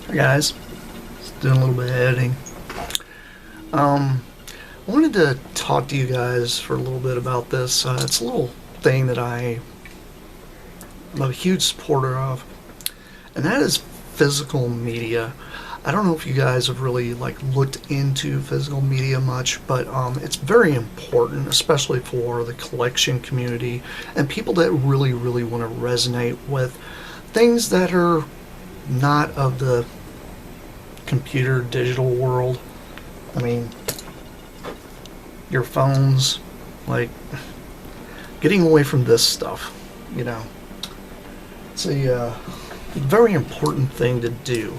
Hi guys, just doing a little bit of editing. I wanted to talk to you guys for a little bit about this. It's a little thing that I'm a huge supporter of, and that is physical media. I don't know if you guys have really looked into physical media much, but it's very important, especially for the collection community and people that really want to resonate with things that are not of the computer digital world. I mean, your phones, getting away from this stuff, you know. It's a very important thing to do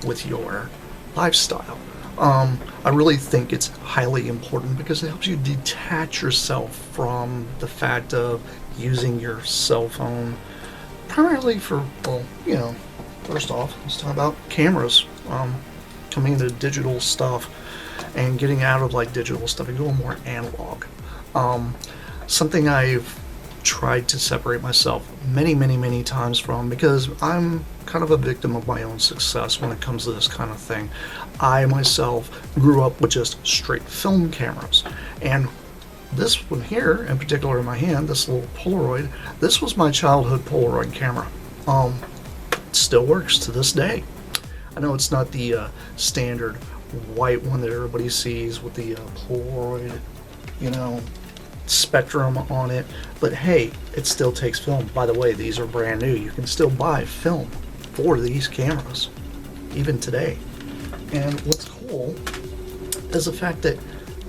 with your lifestyle. I really think it's highly important because it helps you detach yourself from the fact of using your cell phone primarily for, first off, let's talk about cameras. Coming into digital stuff and getting out of digital stuff and going more analog. Something I've tried to separate myself many times from, because I'm kind of a victim of my own success when it comes to this kind of thing. I myself grew up with just straight film cameras, and this one here in particular in my hand, this little Polaroid, this was my childhood Polaroid camera. It still works to this day. I know it's not the standard white one that everybody sees with the Polaroid, spectrum on it, but hey, it still takes film. By the way, these are brand new. You can still buy film for these cameras, even today. And what's cool is the fact that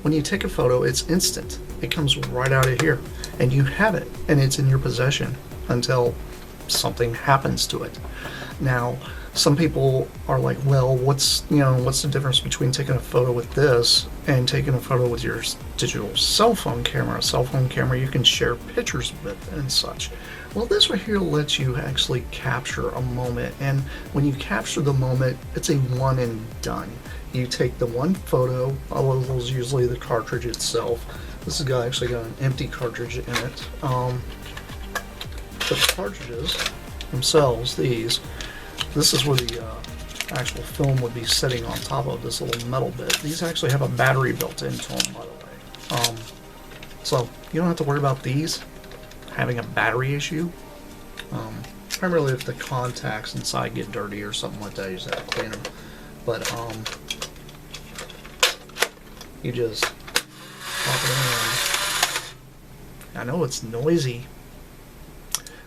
when you take a photo, it's instant. It comes right out of here, and you have it, and it's in your possession until something happens to it. Now, some people are like, well, what's the difference between taking a photo with this and taking a photo with your digital cell phone camera? A cell phone camera you can share pictures with and such. Well, this right here lets you actually capture a moment, and when you capture the moment, it's a one and done. You take the one photo, although it's usually the cartridge itself. This has actually got an empty cartridge in it. But the cartridges themselves, this is where the actual film would be sitting on top of this little metal bit. These actually have a battery built into them, by the way. So you don't have to worry about these having a battery issue. Primarily if the contacts inside get dirty or something like that, you just have to clean them. But you just pop it in. I know it's noisy,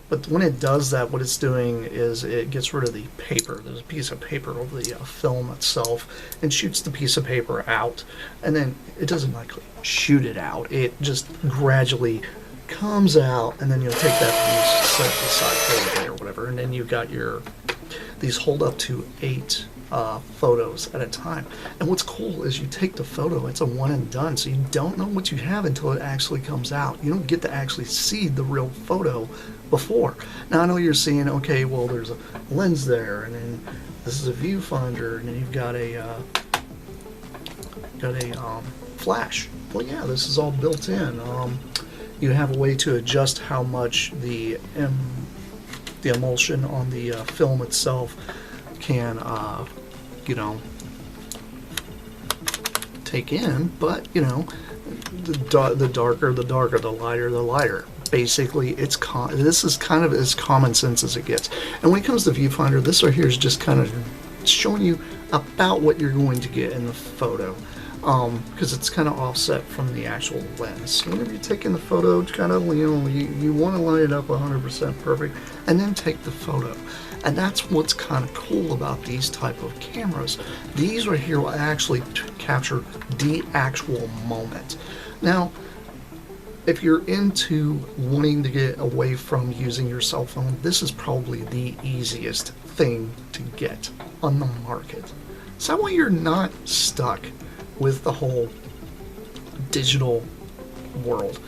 but when it does that, what it's doing is it gets rid of the paper. There's a piece of paper over the film itself and shoots the piece of paper out. And then it doesn't shoot it out. It just gradually comes out, and then you'll take that piece, set it aside for a day or whatever, and then you've got these hold up to 8 photos at a time. And what's cool is you take the photo, it's a one and done, so you don't know what you have until it actually comes out. You don't get to actually see the real photo before. Now I know you're seeing, okay, well, there's a lens there, and then this is a viewfinder, and then you've got a flash. Well, yeah, this is all built in. You have a way to adjust how much the emulsion on the film itself can take in, but the darker, the lighter, the lighter. Basically, this is kind of as common sense as it gets. And when it comes to viewfinder, this right here is just kind of showing you about what you're going to get in the photo, because it's kind of offset from the actual lens. So whenever you're taking the photo, kind of you want to line it up 100% perfect, and then take the photo. And that's what's kind of cool about these type of cameras. These right here will actually capture the actual moment. Now, if you're into wanting to get away from using your cell phone, this is probably the easiest thing to get on the market. So that way you're not stuck with the whole digital world.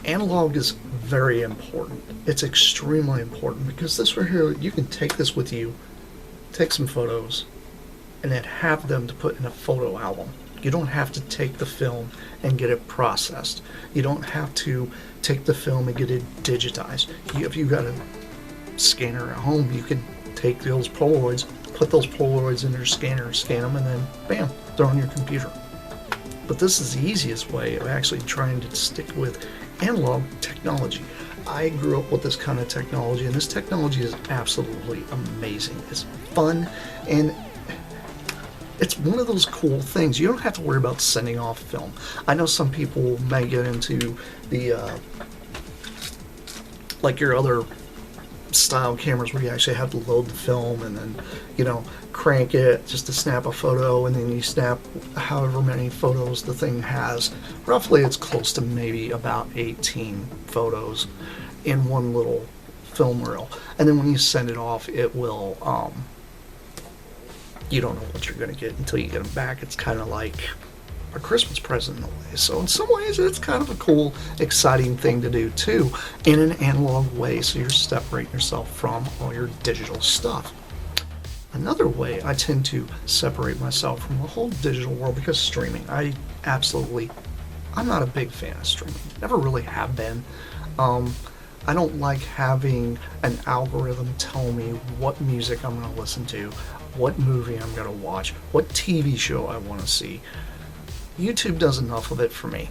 Analog is very important. It's extremely important, because this right here, you can take this with you, take some photos, and then have them to put in a photo album. You don't have to take the film and get it processed. You don't have to take the film and get it digitized. If you've got a scanner at home, you can take those Polaroids, put those Polaroids in your scanner, scan them, and then bam, they're on your computer. But this is the easiest way of actually trying to stick with analog technology. I grew up with this kind of technology, and this technology is absolutely amazing. It's fun, and it's one of those cool things. You don't have to worry about sending off film. I know some people may get into the like your other style cameras where you actually have to load the film and then, you know, crank it just to snap a photo, and then you snap however many photos the thing has. Roughly it's close to maybe about 18 photos in one little film reel, and then when you send it off, it will you don't know what you're going to get until you get them back. It's kind of like a Christmas present in a way. So in some ways, it's kind of a cool, exciting thing to do too, in an analog way. So you're separating yourself from all your digital stuff. Another way I tend to separate myself from the whole digital world, because streaming, I'm not a big fan of streaming. Never really have been. I don't like having an algorithm tell me what music I'm going to listen to, what movie I'm going to watch, what TV show I want to see. YouTube does enough of it for me,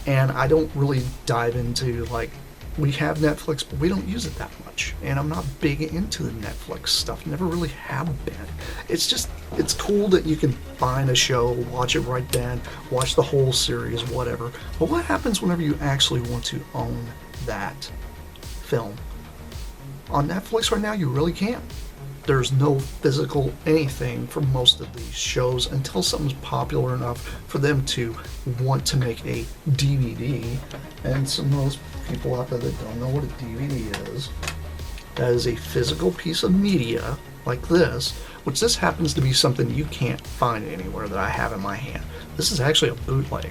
and I don't really dive into, like, we have Netflix, but we don't use it that much, and I'm not big into the Netflix stuff, never really have been. It's cool that you can find a show, watch it right then, watch the whole series, whatever, but what happens whenever you actually want to own that film? On Netflix right now, you really can't. There's no physical anything for most of these shows until something's popular enough for them to want to make a DVD. And some of those people out there that don't know what a DVD is, that is a physical piece of media like this, which this happens to be something you can't find anywhere that I have in my hand. This is actually a bootleg,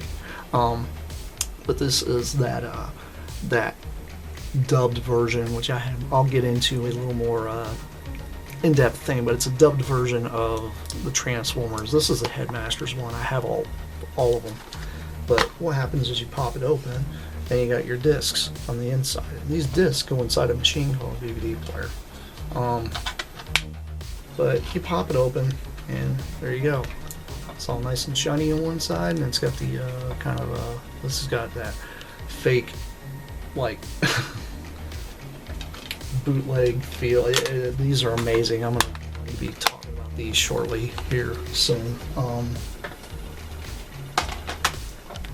but this is that dubbed version, which I'll get into a little more in-depth thing, but it's a dubbed version of the Transformers. This is the Headmasters one. I have all of them. But what happens is you pop it open, and you got your discs on the inside. And these discs go inside a machine called a DVD player. But you pop it open, and there you go. It's all nice and shiny on one side, and it's got the this has got that fake, like, bootleg feel. These are amazing. I'm going to be talking about these shortly here soon.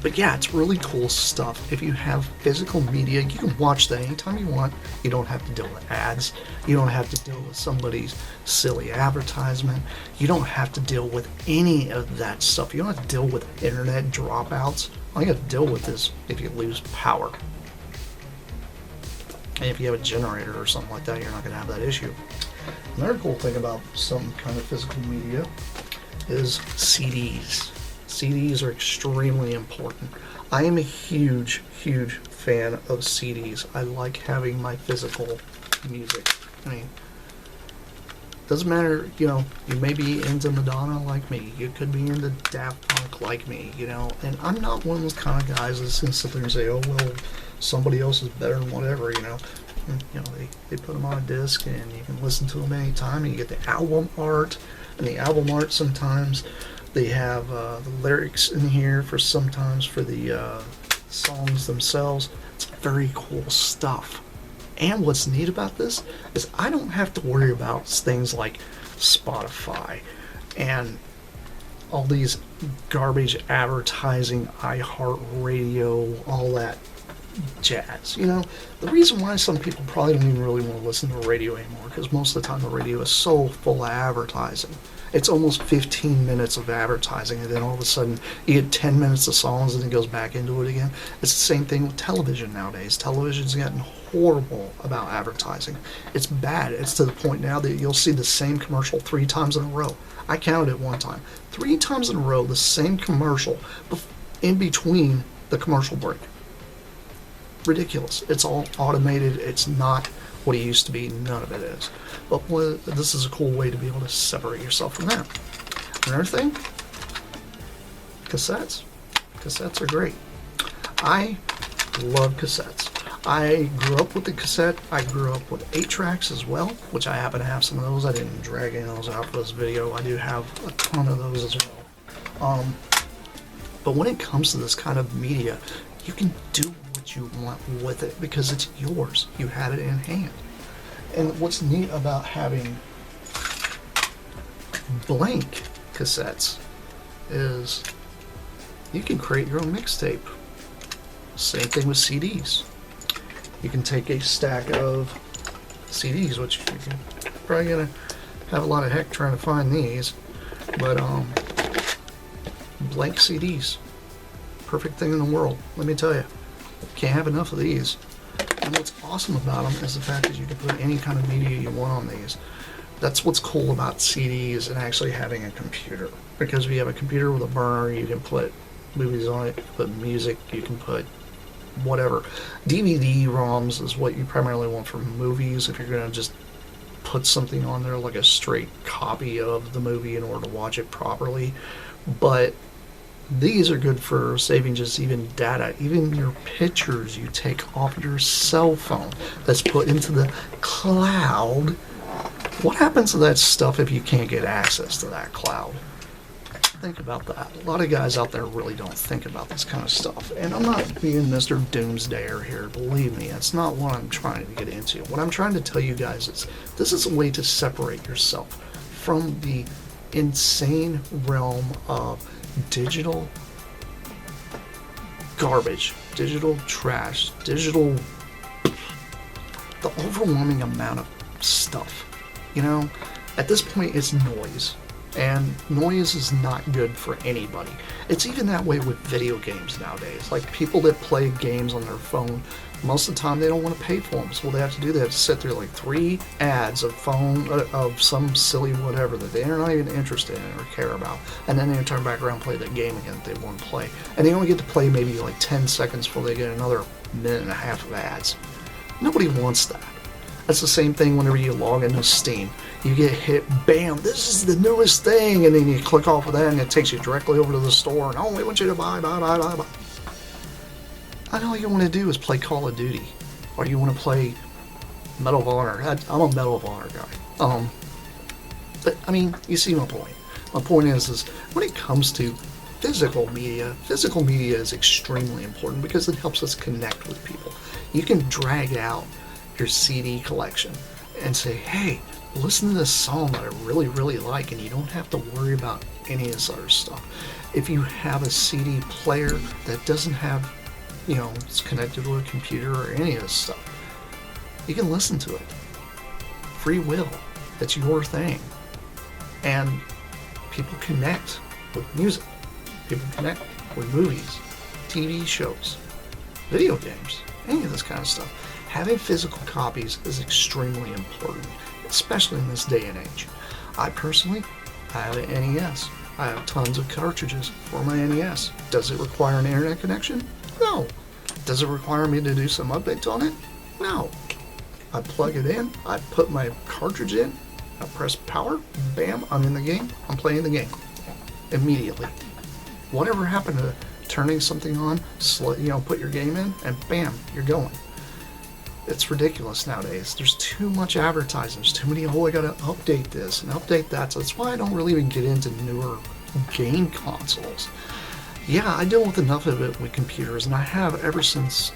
But yeah, it's really cool stuff. If you have physical media, you can watch that anytime you want. You don't have to deal with ads. You don't have to deal with somebody's silly advertisement. You don't have to deal with any of that stuff. You don't have to deal with internet dropouts. All you have to deal with is if you lose power. And if you have a generator or something like that, you're not going to have that issue. Another cool thing about some kind of physical media is CDs. CDs are extremely important. I am a huge, huge fan of CDs. I like having my physical music. I mean, doesn't matter, you know, you may be into Madonna like me. You could be into Daft Punk like me, you know. And I'm not one of those kind of guys that's going to sit there and say, oh, well, somebody else is better than whatever, you know. You know, they put them on a disc, and you can listen to them anytime, and you get the album art. And the album art, sometimes they have the lyrics in here sometimes for the songs themselves. It's very cool stuff. And what's neat about this is I don't have to worry about things like Spotify and all these garbage advertising, iHeartRadio, all that jazz. You know, the reason why some people probably don't even really want to listen to the radio anymore, because most of the time the radio is so full of advertising. It's almost 15 minutes of advertising, and then all of a sudden you get 10 minutes of songs and it goes back into it again. It's the same thing with television nowadays. Television's gotten horrible about advertising. It's bad. It's to the point now that you'll see the same commercial 3 times in a row. I counted it one time. 3 times in a row, the same commercial in between the commercial break. Ridiculous. It's all automated. It's not what it used to be. None of it is. But this is a cool way to be able to separate yourself from that. Another thing, cassettes. Cassettes are great. I love cassettes. I grew up with the cassette. I grew up with 8-tracks as well, which I happen to have some of those. I didn't drag any of those out for this video. I do have a ton of those as well. But when it comes to this kind of media, you can do what you want with it because it's yours. You had it in hand. And what's neat about having blank cassettes is you can create your own mixtape. Same thing with CDs. You can take a stack of CDs, which you're probably gonna have a lot of heck trying to find these, but blank CDs, perfect thing in the world. Let me tell you, can't have enough of these. And what's awesome about them is the fact that you can put any kind of media you want on these. That's what's cool about CDs and actually having a computer. Because if you have a computer with a burner, you can put movies on it, put music, you can put whatever. DVD-ROMs is what you primarily want for movies if you're going to just put something on there like a straight copy of the movie in order to watch it properly. But these are good for saving just even data, even your pictures you take off your cell phone that's put into the cloud. What happens to that stuff if you can't get access to that cloud? Think about that. A lot of guys out there really don't think about this kind of stuff. And I'm not being Mr. Doomsdayer here, believe me. That's not what I'm trying to get into. What I'm trying to tell you guys is this is a way to separate yourself from the insane realm of digital garbage, digital trash, digital, the overwhelming amount of stuff. You know, at this point it's noise. And noise is not good for anybody. It's even that way with video games nowadays. Like people that play games on their phone, most of the time they don't want to pay for them. So what they have to do, they have to sit through like 3 ads of of some silly whatever that they're not even interested in or care about. And then they turn back around and play the game again that they want to play. And they only get to play maybe like 10 seconds before they get another minute and a half of ads. Nobody wants that. That's the same thing whenever you log into Steam. You get hit, bam, this is the newest thing, and then you click off of that and it takes you directly over to the store and, oh, we want you to buy. And all you want to do is play Call of Duty, or you want to play Medal of Honor. I'm a Medal of Honor guy. But, I mean, you see my point. My point is when it comes to physical media is extremely important because it helps us connect with people. You can drag out your CD collection and say, hey, listen to this song that I really, really like, and you don't have to worry about any of this other stuff. If you have a CD player that doesn't have, you know, it's connected to a computer or any of this stuff, you can listen to it. Free will. It's your thing. And people connect with music. People connect with movies, TV shows, video games, any of this kind of stuff. Having physical copies is extremely important, especially in this day and age. I personally have an NES. I have tons of cartridges for my NES. Does it require an internet connection? No. Does it require me to do some updates on it? No. I plug it in, I put my cartridge in, I press power, bam, I'm in the game, I'm playing the game. Immediately. Whatever happened to turning something on, put your game in, and bam, you're going. It's ridiculous nowadays. There's too much advertising. There's too many, I gotta update this and update that. So that's why I don't really even get into newer game consoles. Yeah, I deal with enough of it with computers, and I have ever since,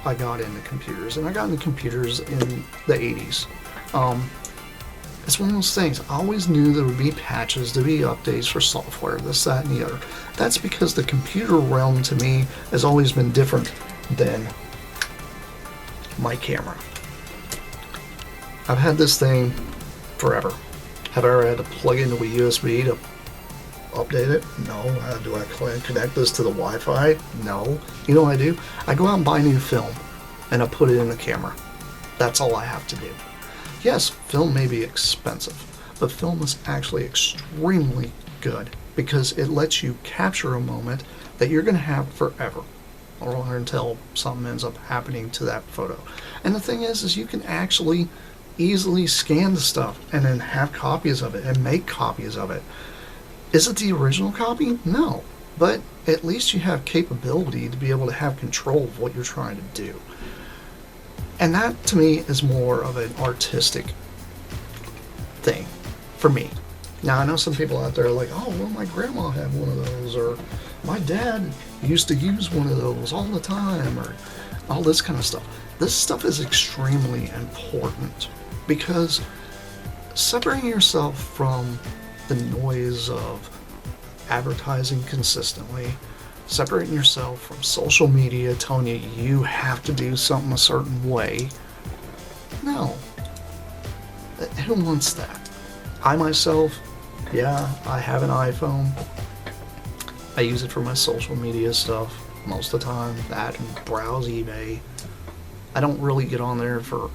I got into computers. And I got into computers in the 80s. It's one of those things. I always knew there would be patches, there'd be updates for software, this, that, and the other. That's because the computer realm to me has always been different than my camera. I've had this thing forever. Have I ever had to plug into a USB to update it? No. Do I connect this to the Wi-Fi? No. You know what I do? I go out and buy new film and I put it in the camera. That's all I have to do. Yes, film may be expensive, but film is actually extremely good because it lets you capture a moment that you're going to have forever, or until something ends up happening to that photo. And the thing is you can actually easily scan the stuff and then have copies of it and make copies of it. Is it the original copy? No. But at least you have capability to be able to have control of what you're trying to do. And that to me is more of an artistic thing for me. Now I know some people out there are like, oh well, my grandma had one of those, or my dad used to use one of those all the time, or all this kind of stuff. This stuff is extremely important because separating yourself from the noise of advertising consistently, separating yourself from social media telling you you have to do something a certain way. No. Who wants that? I myself, yeah, I have an iPhone. I use it for my social media stuff most of the time, that and browse eBay. I don't really get on there for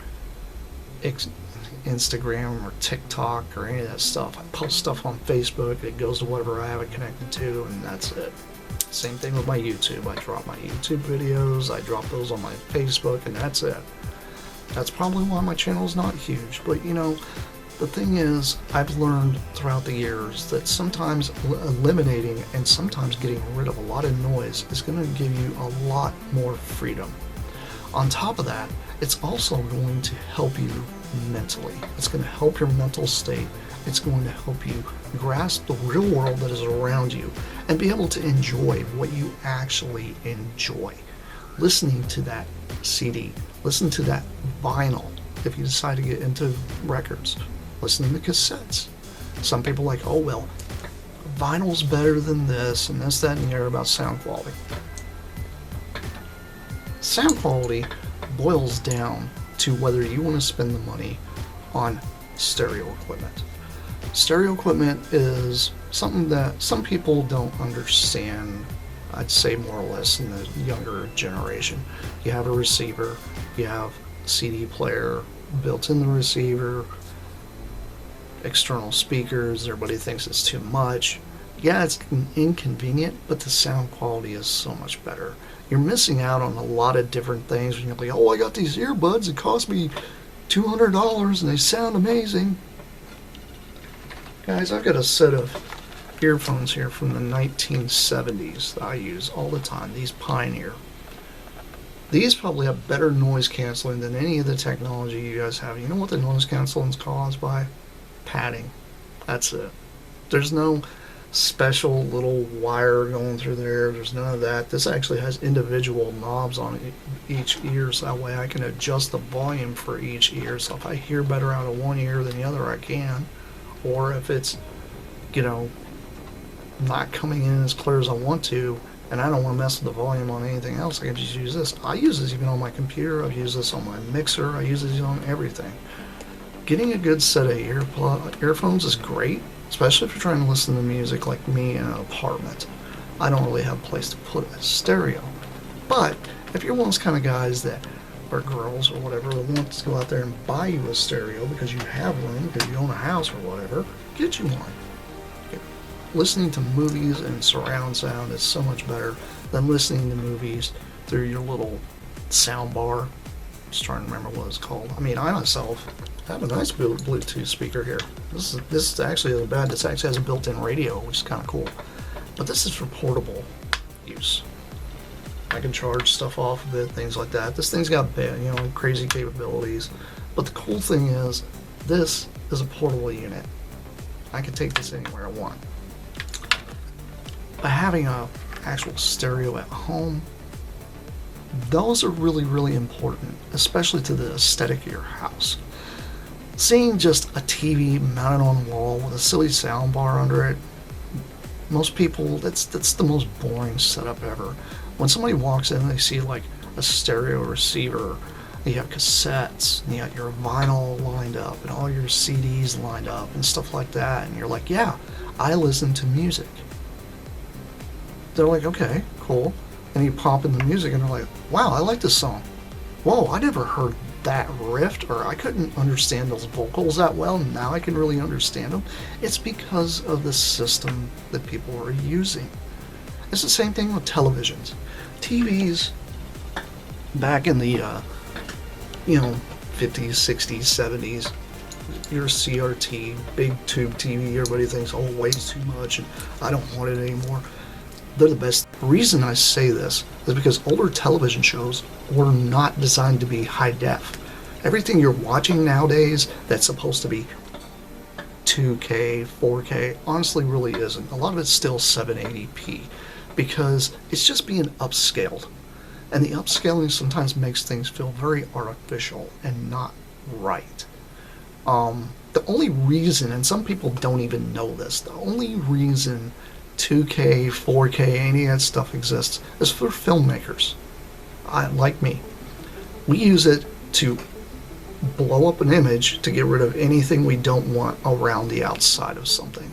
Instagram or TikTok or any of that stuff. I post stuff on Facebook, it goes to whatever I have it connected to, and that's it. Same thing with my YouTube. I drop my YouTube videos, I drop those on my Facebook, and that's it. That's probably why my channel's not huge, but you know, the thing is, I've learned throughout the years that sometimes eliminating and sometimes getting rid of a lot of noise is going to give you a lot more freedom. On top of that, it's also going to help you mentally. It's going to help your mental state. It's going to help you grasp the real world that is around you and be able to enjoy what you actually enjoy. Listening to that CD, listen to that vinyl if you decide to get into records, listening to cassettes. Some people are like, oh well, vinyl's better than this and this, that, and the other about sound quality. Sound quality boils down to whether you want to spend the money on stereo equipment. Stereo equipment is something that some people don't understand, I'd say more or less in the younger generation. You have a receiver, you have a CD player built in the receiver, external speakers, everybody thinks it's too much. Yeah, it's inconvenient, but the sound quality is so much better. You're missing out on a lot of different things when you're like, oh, I got these earbuds that cost me $200 and they sound amazing. Guys, I've got a set of earphones here from the 1970s that I use all the time, these Pioneer. These probably have better noise canceling than any of the technology you guys have. You know what the noise canceling is caused by? Padding. That's it. There's no special little wire going through there. There's none of that. This actually has individual knobs on each ear, so that way I can adjust the volume for each ear. So if I hear better out of one ear than the other, I can. Or if it's, you know, not coming in as clear as I want to, and I don't want to mess with the volume on anything else, I can just use this. I use this even on my computer. I've used this on my mixer. I use this on everything. Getting a good set of earphones is great, especially if you're trying to listen to music like me in an apartment. I don't really have a place to put a stereo. But if you're one of those kind of guys that, or girls or whatever, that want to go out there and buy you a stereo because you have one, because you own a house or whatever, get you one. Listening to movies and surround sound is so much better than listening to movies through your little sound bar. I'm just trying to remember what it's called. I mean, I myself have a nice Bluetooth speaker here. This actually isn't bad. This actually has a built-in radio, which is kind of cool. But this is for portable use. I can charge stuff off of it, things like that. This thing's got, you know, crazy capabilities. But the cool thing is, this is a portable unit. I can take this anywhere I want. By having a actual stereo at home, those are really, really important, especially to the aesthetic of your house. Seeing just a TV mounted on the wall with a silly sound bar under it, most people, that's the most boring setup ever. When somebody walks in and they see like a stereo receiver, you have cassettes, and you got your vinyl lined up, and all your CDs lined up, and stuff like that, and you're like, yeah, I listen to music. They're like, okay, cool. And you pop in the music and they're like, wow, I like this song. Whoa, I never heard that riff, or I couldn't understand those vocals that well. Now I can really understand them. It's because of the system that people are using. It's the same thing with televisions. TVs back in the, 50s, 60s, 70s, your CRT, big tube TV, everybody thinks, oh, way too much, and I don't want it anymore. They're the best. The reason I say this is because older television shows were not designed to be high def. Everything you're watching nowadays that's supposed to be 2K, 4K, honestly really isn't. A lot of it's still 780p because it's just being upscaled. And the upscaling sometimes makes things feel very artificial and not right. The only reason, and some people don't even know this, the only reason 2K, 4K, any of that stuff exists is for filmmakers. Like me. We use it to blow up an image to get rid of anything we don't want around the outside of something.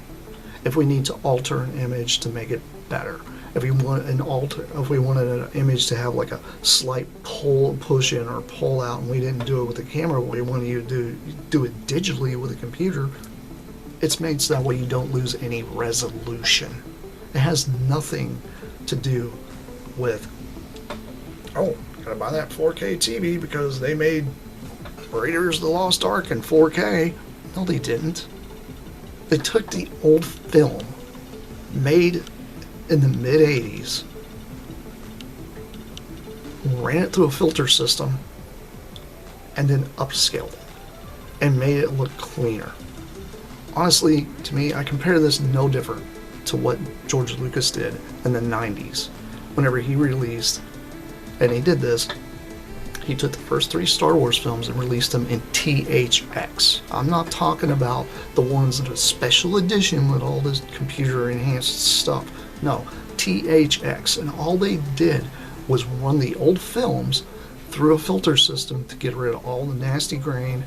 If we need to alter an image to make it better, if we wanted an image to have like a slight push in or pull out, and we didn't do it with the camera, we wanted you to do it digitally with a computer, it's made so that way you don't lose any resolution. It has nothing to do with, oh, gotta buy that 4K TV because they made Raiders of the Lost Ark in 4K. No, they didn't. They took the old film made in the mid-80s, ran it through a filter system, and then upscaled it and made it look cleaner. Honestly, to me, I compare this no different to what George Lucas did in the 90s. Whenever he released, and he did this, he took the first 3 Star Wars films and released them in THX. I'm not talking about the ones that are special edition with all this computer enhanced stuff. No, THX. And all they did was run the old films through a filter system to get rid of all the nasty grain,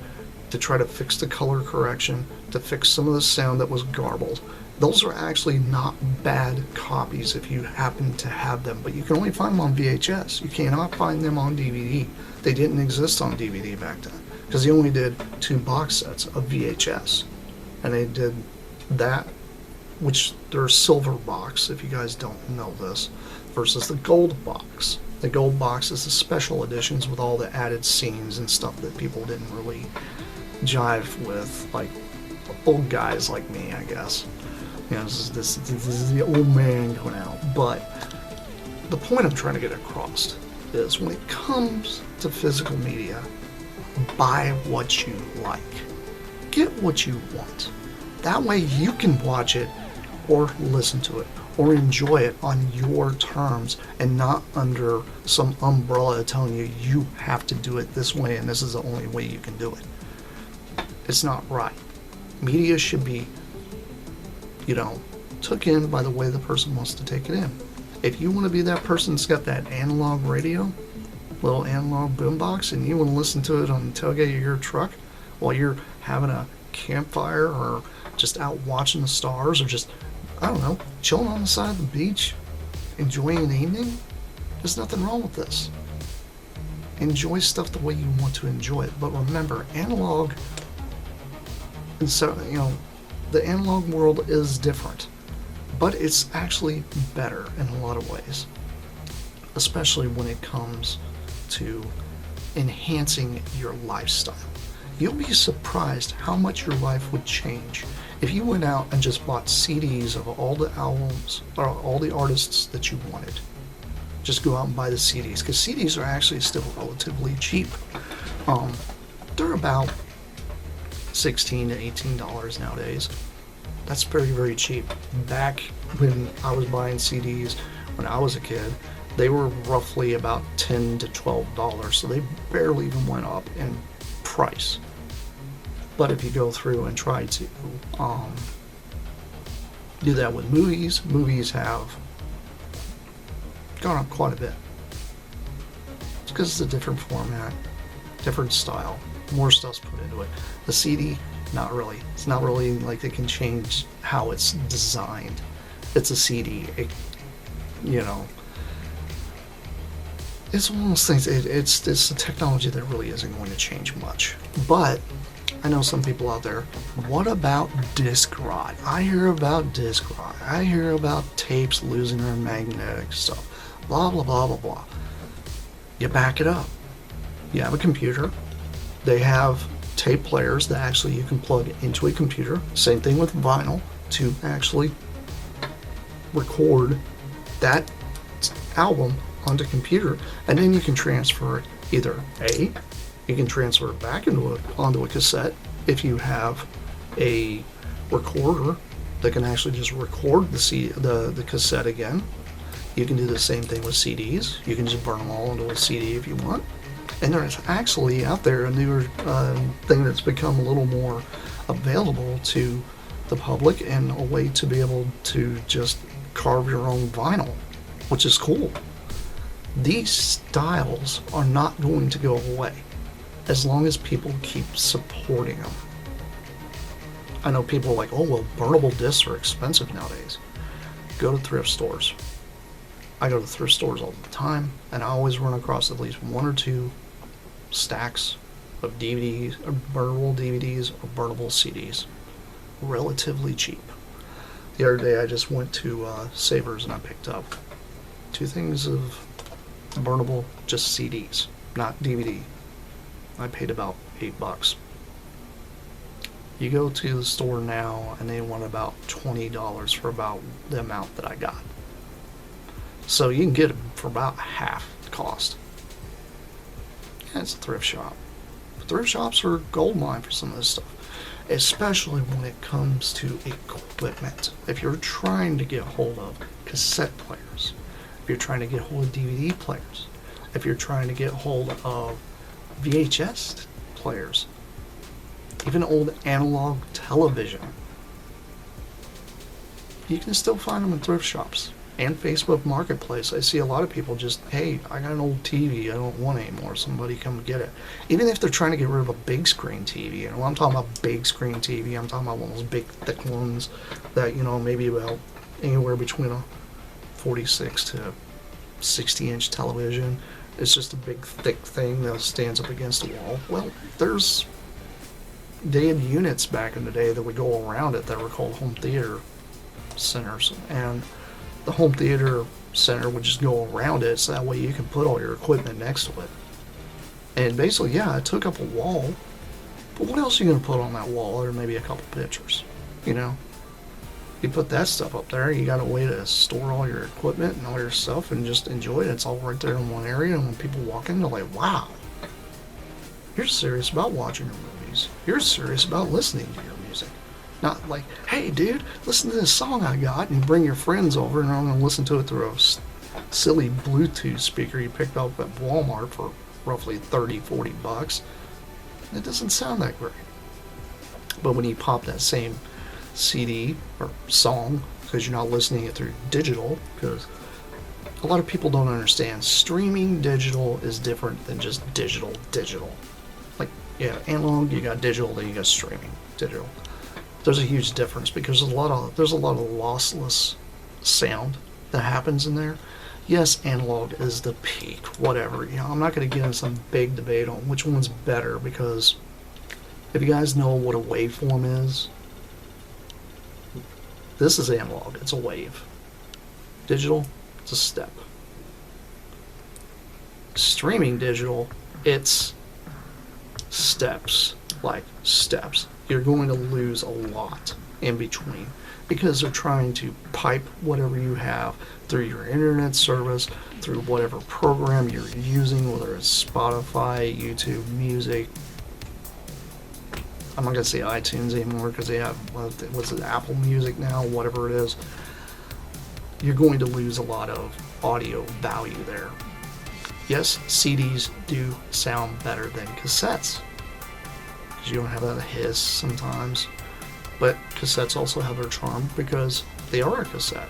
to try to fix the color correction, to fix some of the sound that was garbled. Those are actually not bad copies if you happen to have them, but you can only find them on VHS. You cannot find them on DVD. They didn't exist on DVD back then because they only did 2 box sets of VHS. And they did that, which they're silver box, if you guys don't know this, versus the gold box. The gold box is the special editions with all the added scenes and stuff that people didn't really jive with, like old guys like me, I guess. You know, this is the old man going out. But the point I'm trying to get across is when it comes to physical media, buy what you like. Get what you want. That way you can watch it or listen to it or enjoy it on your terms and not under some umbrella telling you you have to do it this way and this is the only way you can do it. It's not right. Media should be, took in by the way the person wants to take it in. If you want to be that person that's got that analog radio, little analog boombox, and you want to listen to it on the tailgate of your truck while you're having a campfire or just out watching the stars or just, I don't know, chilling on the side of the beach, enjoying an evening, there's nothing wrong with this. Enjoy stuff the way you want to enjoy it. But remember, analog, and so, the analog world is different, but it's actually better in a lot of ways, especially when it comes to enhancing your lifestyle. You'll be surprised how much your life would change if you went out and just bought CDs of all the albums or all the artists that you wanted. Just go out and buy the CDs, because CDs are actually still relatively cheap. They're about $16 to $18 nowadays. That's very, very cheap. Back when I was buying CDs when I was a kid, they were roughly about $10 to $12, so they barely even went up in price. But if you go through and try to do that with movies, movies have gone up quite a bit. It's because it's a different format, different style, more stuff's put into it. The CD, not really. It's not really like they can change how it's designed. It's a CD. It's one of those things. It's a technology that really isn't going to change much. But I know some people out there, what about disc rot? I hear about disc rot. I hear about tapes losing their magnetic stuff. Blah, blah, blah, blah, blah. You back it up. You have a computer. They have tape players that actually you can plug into a computer. Same thing with vinyl to actually record that album onto computer, and then you can transfer it either you can transfer it back onto a cassette if you have a recorder that can actually just record the cassette again. You can do the same thing with CDs. You can just burn them all into a CD if you want. And there's actually out there a newer thing that's become a little more available to the public, and a way to be able to just carve your own vinyl, which is cool. These styles are not going to go away as long as people keep supporting them. I know people are like, oh, well, burnable discs are expensive nowadays. Go to thrift stores. I go to thrift stores all the time, and I always run across at least one or two stacks of DVDs, or burnable DVDs, or burnable CDs. Relatively cheap. The other day I just went to Savers and I picked up 2 things of burnable, just CDs, not DVD. I paid about $8. You go to the store now and they want about $20 for about the amount that I got. So you can get them for about half the cost. Yeah, it's a thrift shop. Thrift shops are a gold mine for some of this stuff, especially when it comes to equipment. If you're trying to get hold of cassette players, if you're trying to get hold of DVD players, if you're trying to get hold of VHS players, even old analog television, you can still find them in thrift shops and Facebook Marketplace. I see a lot of people just, hey, I got an old TV I don't want anymore, somebody come get it. Even if they're trying to get rid of a big screen TV, and when I'm talking about big screen TV, I'm talking about one of those big thick ones that, maybe about anywhere between a 46 to 60-inch television. It's just a big thick thing that stands up against the wall. Well, they had units back in the day that would go around it that were called home theater centers, and the home theater center would just go around it, so that way you can put all your equipment next to it. And basically, yeah, it took up a wall, but what else are you going to put on that wall? Or maybe a couple pictures, You put that stuff up there, you got a way to store all your equipment and all your stuff and just enjoy it. It's all right there in one area, and when people walk in, they're like, wow, you're serious about watching your movies. You're serious about listening to your music. Not like, hey, dude, listen to this song I got, and you bring your friends over, and I'm going to listen to it through a silly Bluetooth speaker you picked up at Walmart for roughly $30-40. It doesn't sound that great. But when you pop that same CD or song, because you're not listening it through digital, because a lot of people don't understand streaming digital is different than just digital. Like, yeah, analog, you got digital, then you got streaming digital. There's a huge difference because there's a lot of lossless sound that happens in there. Yes, analog is the peak, whatever. I'm not going to get into some big debate on which one's better, because if you guys know what a waveform is, this is analog, it's a wave. Digital, it's a step. Streaming digital, it's steps, like steps. You're going to lose a lot in between because they're trying to pipe whatever you have through your internet service, through whatever program you're using, whether it's Spotify, YouTube Music. I'm not going to say iTunes anymore because they have, what's it, Apple Music now, whatever it is. You're going to lose a lot of audio value there. Yes, CDs do sound better than cassettes, because you don't have that hiss sometimes, but cassettes also have their charm because they are a cassette.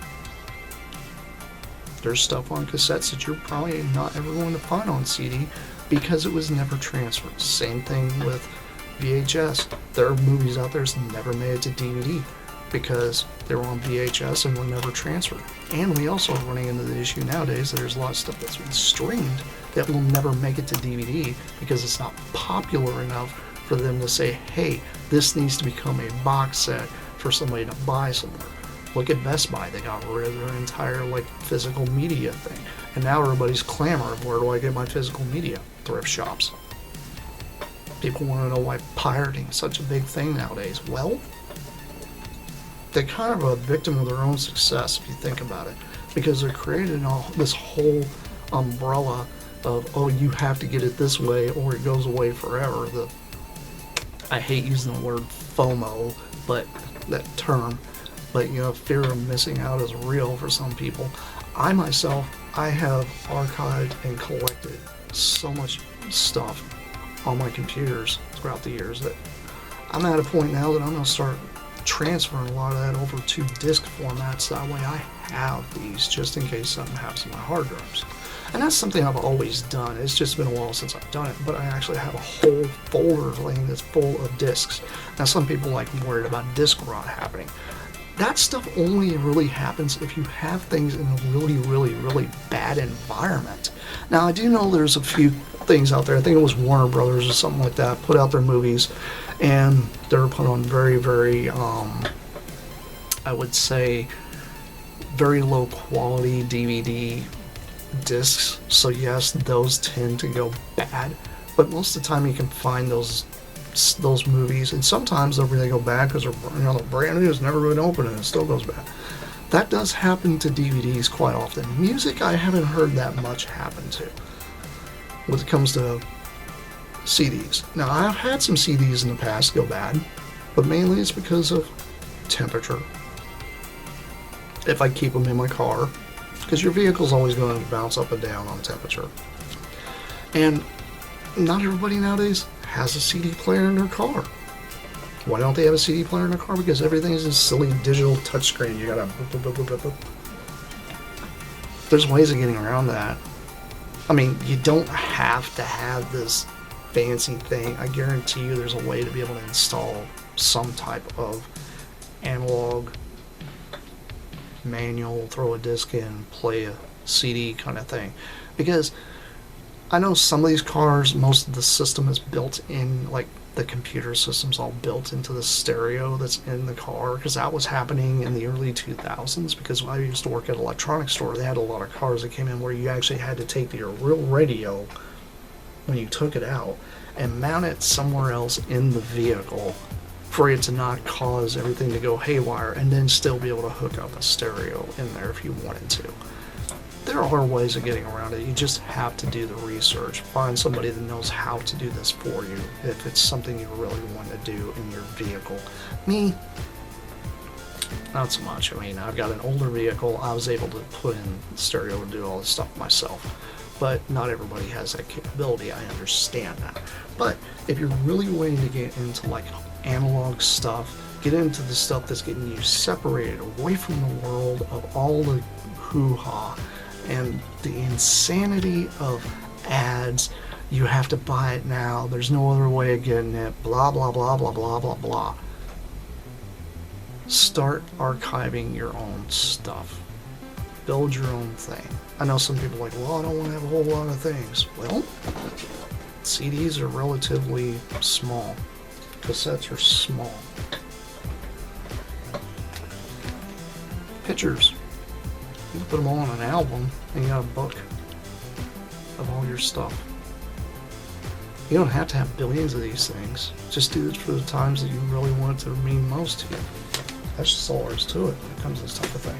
There's stuff on cassettes that you're probably not ever going to find on CD because it was never transferred. Same thing with VHS. There are movies out there that never made it to DVD because they were on VHS and were never transferred. And we also are running into the issue nowadays that there's a lot of stuff that's been streamed that will never make it to DVD because it's not popular enough for them to say, hey, this needs to become a box set for somebody to buy somewhere. Look at Best Buy. They got rid of their entire physical media thing. And now everybody's clamoring, where do I get my physical media? Thrift shops. People want to know why pirating is such a big thing nowadays. Well, they're kind of a victim of their own success if you think about it. because they're creating this whole umbrella of, oh, you have to get it this way or it goes away forever. I hate using the word FOMO, but that term, but fear of missing out is real for some people. I myself, I have archived and collected so much stuff on my computers throughout the years that I'm at a point now that I'm going to start transferring a lot of that over to disk formats. That way I have these just in case something happens to my hard drives. And that's something I've always done. It's just been a while since I've done it, but I actually have a whole folder thing that's full of disks. Now some people like worried about disk rot happening. That stuff only really happens if you have things in a really, really, really bad environment. Now I do know there's a few things out there. I think it was Warner Brothers or something like that put out their movies, and they were put on very, very, I would say, very low quality DVD discs. So yes, those tend to go bad, but most of the time you can find those movies, and sometimes they'll really go bad because they're brand new, it's never been opened, and it still goes bad. That does happen to DVDs quite often. Music, I haven't heard that much happen to when it comes to CDs. Now, I've had some CDs in the past go bad, but mainly it's because of temperature. If I keep them in my car, because your vehicle's always going to bounce up and down on temperature. And not everybody nowadays has a CD player in their car. Why don't they have a CD player in their car? Because everything is this silly digital touchscreen. You gotta There's ways of getting around that. I mean, you don't have to have this fancy thing. I guarantee you there's a way to be able to install some type of analog manual, throw a disc in, play a CD kind of thing. Because I know some of these cars, most of the system is built in, like the computer system's all built into the stereo that's in the car, because that was happening in the early 2000s. Because when I used to work at an electronics store, they had a lot of cars that came in where you actually had to take your real radio when you took it out and mount it somewhere else in the vehicle for it to not cause everything to go haywire, and then still be able to hook up a stereo in there if you wanted to. There are ways of getting around it. You just have to do the research. Find somebody that knows how to do this for you if it's something you really want to do in your vehicle. Me, not so much. I mean, I've got an older vehicle. I was able to put in stereo and do all this stuff myself. But not everybody has that capability. I understand that. But if you're really wanting to get into like analog stuff, get into the stuff that's getting you separated away from the world of all the hoo-ha and the insanity of ads, you have to buy it now, there's no other way of getting it, blah, blah, blah, blah, blah, blah, blah. Start archiving your own stuff. Build your own thing. I know some people are like, well, I don't want to have a whole lot of things. Well, CDs are relatively small. Cassettes are small. Pictures. You can put them all on an album and you got a book of all your stuff. You don't have to have billions of these things. Just do it for the times that you really want it to mean most to you. That's just all there is to it when it comes to this type of thing.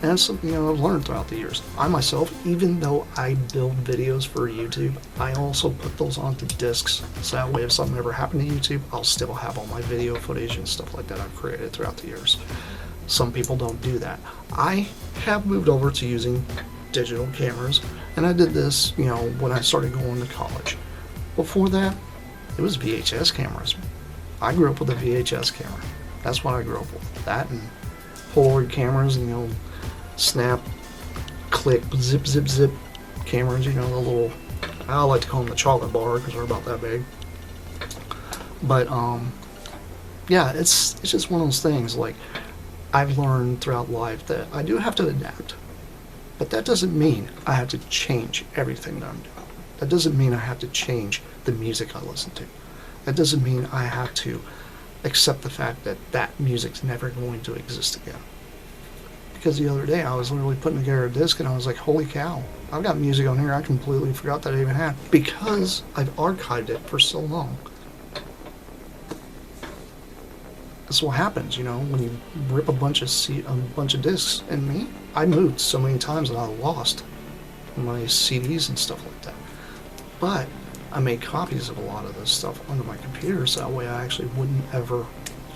And that's something I've learned throughout the years. I myself, even though I build videos for YouTube, I also put those onto discs. So that way if something ever happened to YouTube, I'll still have all my video footage and stuff like that I've created throughout the years. Some people don't do that. I have moved over to using digital cameras, and I did this, when I started going to college. Before that, it was VHS cameras. I grew up with a VHS camera. That's what I grew up with. That and Polaroid cameras, and snap, click, zip, zip, zip cameras, the little, I like to call them the chocolate bar because they're about that big. But, yeah, it's just one of those things, like, I've learned throughout life that I do have to adapt. But that doesn't mean I have to change everything that I'm doing. That doesn't mean I have to change the music I listen to. That doesn't mean I have to accept the fact that that music's never going to exist again. Because the other day I was literally putting together a disc and I was like, holy cow, I've got music on here I completely forgot that I even had. Because I've archived it for so long. this is what happens, when you rip a bunch of discs. And me, I moved so many times that I lost my CDs and stuff like that. But I made copies of a lot of this stuff onto my computer, so that way I actually wouldn't ever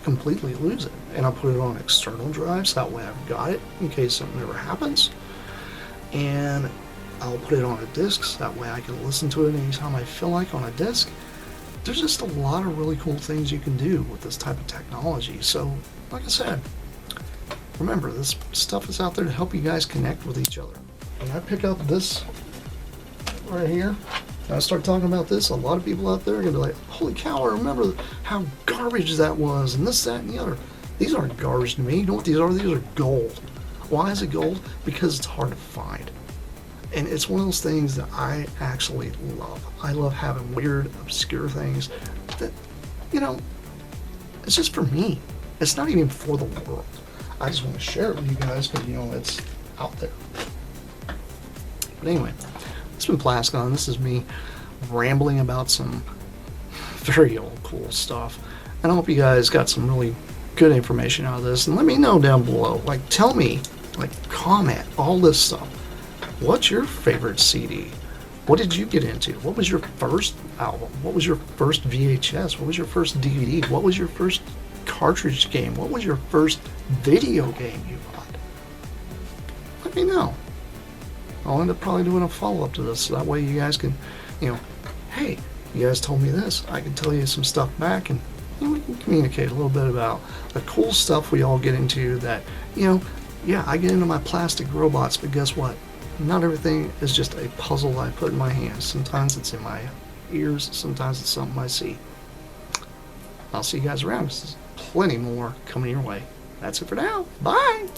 completely lose it. And I put it on external drives, that way I've got it in case something ever happens. And I'll put it on a disc, so that way I can listen to it anytime I feel like on a disc. There's just a lot of really cool things you can do with this type of technology. So, like I said, remember, this stuff is out there to help you guys connect with each other. When I pick up this right here, and I start talking about this, a lot of people out there are going to be like, holy cow, I remember how garbage that was, and this, that, and the other. These aren't garbage to me. You know what these are? These are gold. Why is it gold? Because it's hard to find. And it's one of those things that I actually love. I love having weird, obscure things that, it's just for me. It's not even for the world. I just want to share it with you guys because, it's out there. But anyway, it's been Plasticon. This is me rambling about some very old cool stuff. And I hope you guys got some really good information out of this. And let me know down below. Tell me, comment, all this stuff. What's your favorite CD? What did you get into? What was your first album? What was your first VHS? What was your first DVD? What was your first cartridge game? What was your first video game you bought? Let me know. I'll end up probably doing a follow-up to this, so that way you guys can, hey, you guys told me this. I can tell you some stuff back, and we can communicate a little bit about the cool stuff we all get into that, yeah, I get into my plastic robots, but guess what? Not everything is just a puzzle I put in my hands. Sometimes it's in my ears, sometimes it's something I see. I'll see you guys around. There's plenty more coming your way. That's it for now. Bye!